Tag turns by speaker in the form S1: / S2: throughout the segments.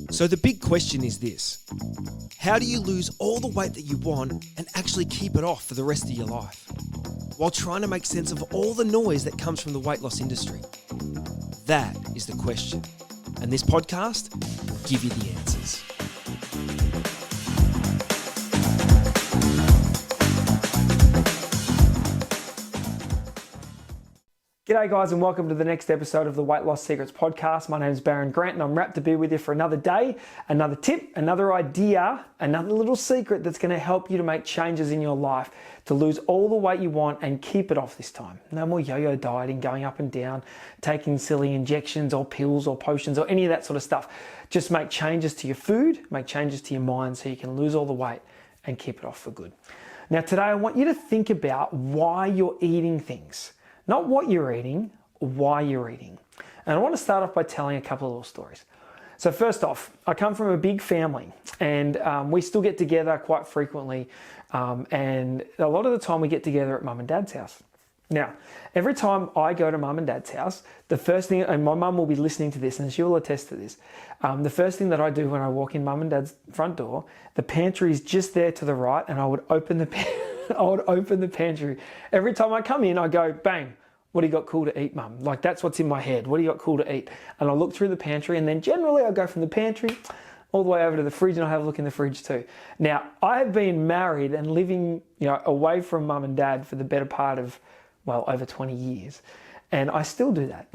S1: So the big question is this: how do you lose all the weight that you want and actually keep it off for the rest of your life, while trying to make sense of all the noise that comes from the weight loss industry? That is the question. And this podcast will give you the answers.
S2: G'day guys, and welcome to the next episode of the Weight Loss Secrets podcast. My name is Baron Grant and I'm rapt to be with you for another day, another tip, another idea, another little secret that's going to help you to make changes in your life to lose all the weight you want and keep it off this time. No more yo-yo dieting, going up and down, taking silly injections or pills or potions or any of that sort of stuff. Just make changes to your food, make changes to your mind so you can lose all the weight and keep it off for good. Now today I want you to think about why you're eating things. Not what you're eating, why you're eating. And I want to start off by telling a couple of little stories. So first off, I come from a big family and we still get together quite frequently. And a lot of the time we get together at mum and dad's house. Now, every time I go to mum and dad's house, the first thing, and my mum will be listening to this and she will attest to this, the first thing that I do when I walk in mum and dad's front door, the pantry is just there to the right and I would open the pantry. Every time I come in, I go, bang, what do you got cool to eat, mum? Like that's what's in my head. What do you got cool to eat? And I look through the pantry and then generally I go from the pantry all the way over to the fridge and I have a look in the fridge too. Now, I have been married and living, away from mum and dad for the better part of, over 20 years. And I still do that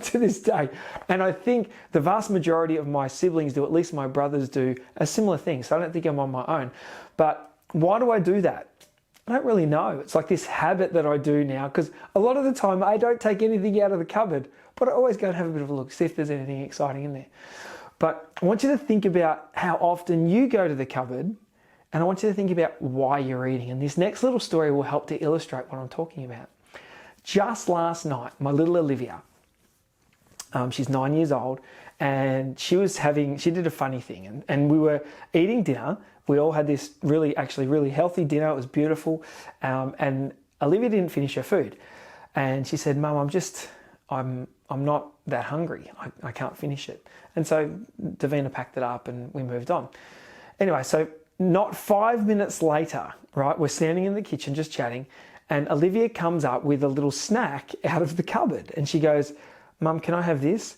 S2: to this day. And I think the vast majority of my siblings do, at least my brothers do, a similar thing. So I don't think I'm on my own. But why do I do that? I don't really know. It's like this habit that I do now because a lot of the time I don't take anything out of the cupboard, but I always go and have a bit of a look, see if there's anything exciting in there. But I want you to think about how often you go to the cupboard and I want you to think about why you're eating. And this next little story will help to illustrate what I'm talking about. Just last night, my little Olivia, she's 9 years old, and she did a funny thing. And we were eating dinner. We all had this really healthy dinner. It was beautiful. And Olivia didn't finish her food. And she said, Mum, I'm not that hungry. I can't finish it. And so Davina packed it up and we moved on. Anyway, so not 5 minutes later, right, we're standing in the kitchen just chatting, and Olivia comes up with a little snack out of the cupboard. And she goes, Mum, can I have this?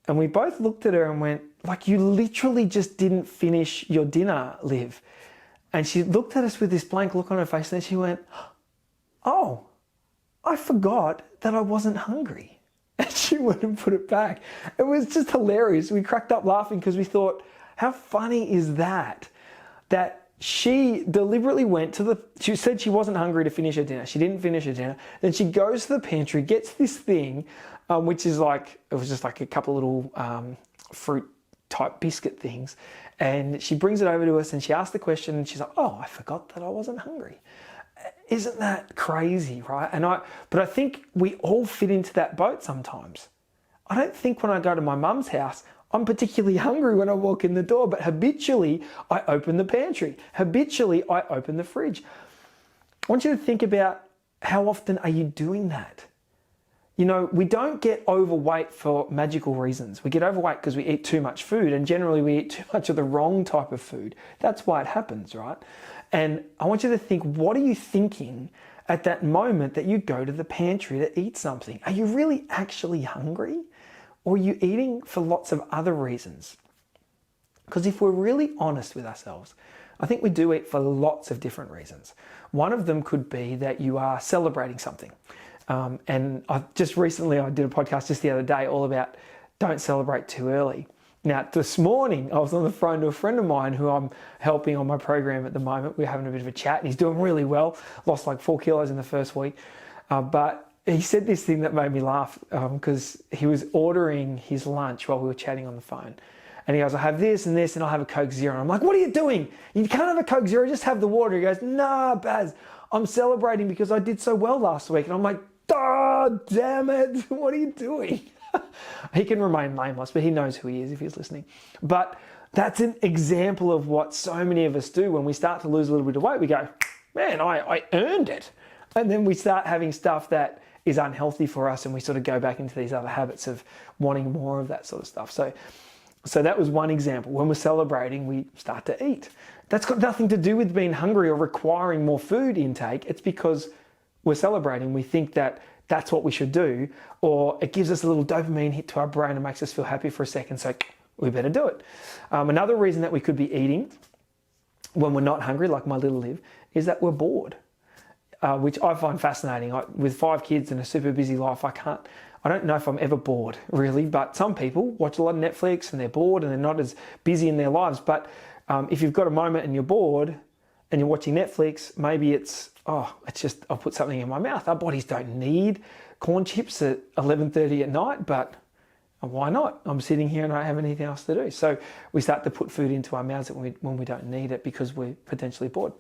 S2: And we both looked at her and went, like, you literally just didn't finish your dinner, Liv. And she looked at us with this blank look on her face and then she went, oh, I forgot that I wasn't hungry. And she wouldn't put it back. It was just hilarious. We cracked up laughing because we thought, how funny is that? That she deliberately she said she wasn't hungry to finish her dinner. She didn't finish her dinner. Then she goes to the pantry, gets this thing, which is it was just like a couple of little fruit type biscuit things. And she brings it over to us and she asks the question and she's like, oh, I forgot that I wasn't hungry. Isn't that crazy, right? But I think we all fit into that boat sometimes. I don't think when I go to my mum's house, I'm particularly hungry when I walk in the door, but habitually I open the pantry. Habitually I open the fridge. I want you to think about how often are you doing that? We don't get overweight for magical reasons. We get overweight because we eat too much food, and generally we eat too much of the wrong type of food. That's why it happens, right? And I want you to think, what are you thinking at that moment that you go to the pantry to eat something? Are you really actually hungry? Or are you eating for lots of other reasons? Because if we're really honest with ourselves, I think we do eat for lots of different reasons. One of them could be that you are celebrating something. And I did a podcast just the other day all about don't celebrate too early. Now, this morning, I was on the phone to a friend of mine who I'm helping on my program at the moment. We're having a bit of a chat and he's doing really well. Lost like 4 kilos in the first week. But he said this thing that made me laugh because he was ordering his lunch while we were chatting on the phone. And he goes, I have this and this and I'll have a Coke Zero. And I'm like, what are you doing? You can't have a Coke Zero, just have the water. He goes, nah, Baz, I'm celebrating because I did so well last week. And I'm like, oh, damn it. What are you doing? He can remain nameless, but he knows who he is if he's listening. But that's an example of what so many of us do when we start to lose a little bit of weight. We go, man, I earned it. And then we start having stuff that is unhealthy for us and we sort of go back into these other habits of wanting more of that sort of stuff. So So that was one example. When we're celebrating, we start to eat. That's got nothing to do with being hungry or requiring more food intake. It's because we're celebrating. We think that that's what we should do, or it gives us a little dopamine hit to our brain and makes us feel happy for a second. So we better do it. Another reason that we could be eating when we're not hungry, like my little Liv, is that we're bored, which I find fascinating. With 5 kids and a super busy life, I don't know if I'm ever bored, really, but some people watch a lot of Netflix and they're bored and they're not as busy in their lives. But if you've got a moment and you're bored and you're watching Netflix, maybe it's just, I'll put something in my mouth. Our bodies don't need corn chips at 11:30 at night, but why not? I'm sitting here and I don't have anything else to do. So we start to put food into our mouths when we don't need it because we're potentially bored.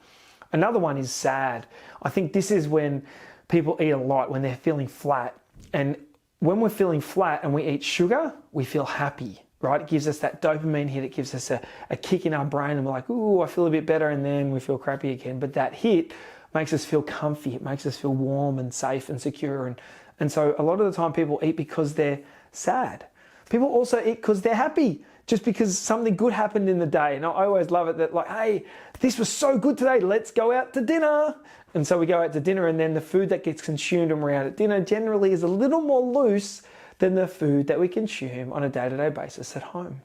S2: Another one is sad. I think this is when people eat a lot, when they're feeling flat. And when we're feeling flat and we eat sugar, we feel happy, right? It gives us that dopamine hit. It gives us a kick in our brain and we're like, ooh, I feel a bit better, and then we feel crappy again. But that hit makes us feel comfy. It makes us feel warm and safe and secure. And so a lot of the time people eat because they're sad. People also eat because they're happy, just because something good happened in the day. And I always love it that, like, hey, this was so good today, let's go out to dinner. And so we go out to dinner, and then the food that gets consumed when we're out at dinner generally is a little more loose than the food that we consume on a day-to-day basis at home.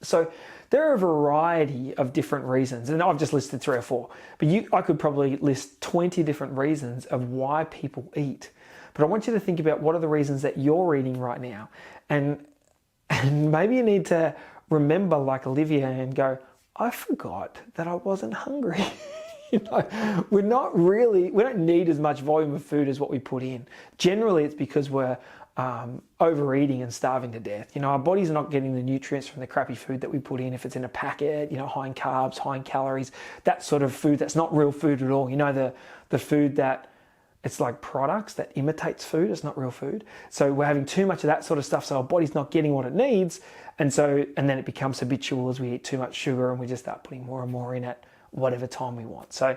S2: So there are a variety of different reasons, and I've just listed 3 or 4, but I could probably list 20 different reasons of why people eat. But I want you to think about what are the reasons that you're eating right now. And maybe you need to remember, like Olivia, and go, I forgot that I wasn't hungry. We don't need as much volume of food as what we put in. Generally, it's because we're overeating and starving to death. Our bodies are not getting the nutrients from the crappy food that we put in. If it's in a packet, high in carbs, high in calories, that sort of food, that's not real food at all. The food that it's like products that imitates food. It's not real food. So we're having too much of that sort of stuff. So our body's not getting what it needs. And then it becomes habitual as we eat too much sugar, and we just start putting more and more in at whatever time we want. So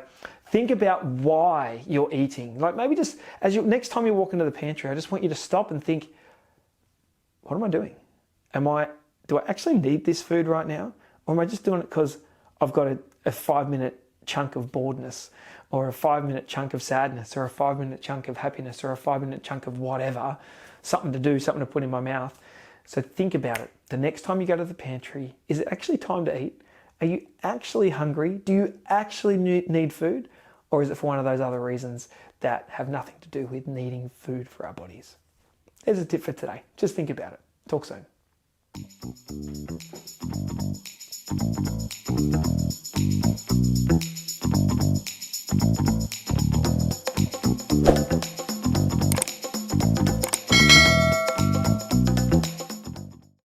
S2: think about why you're eating. Like maybe just next time you walk into the pantry, I just want you to stop and think, what am I doing? Do I actually need this food right now? Or am I just doing it because I've got a 5-minute chunk of boredness, or a 5-minute chunk of sadness, or a 5-minute chunk of happiness, or a 5-minute chunk of whatever, something to do, something to put in my mouth. So think about it. The next time you go to the pantry, is it actually time to eat? Are you actually hungry? Do you actually need food? Or is it for one of those other reasons that have nothing to do with needing food for our bodies? There's a tip for today. Just think about it. Talk soon.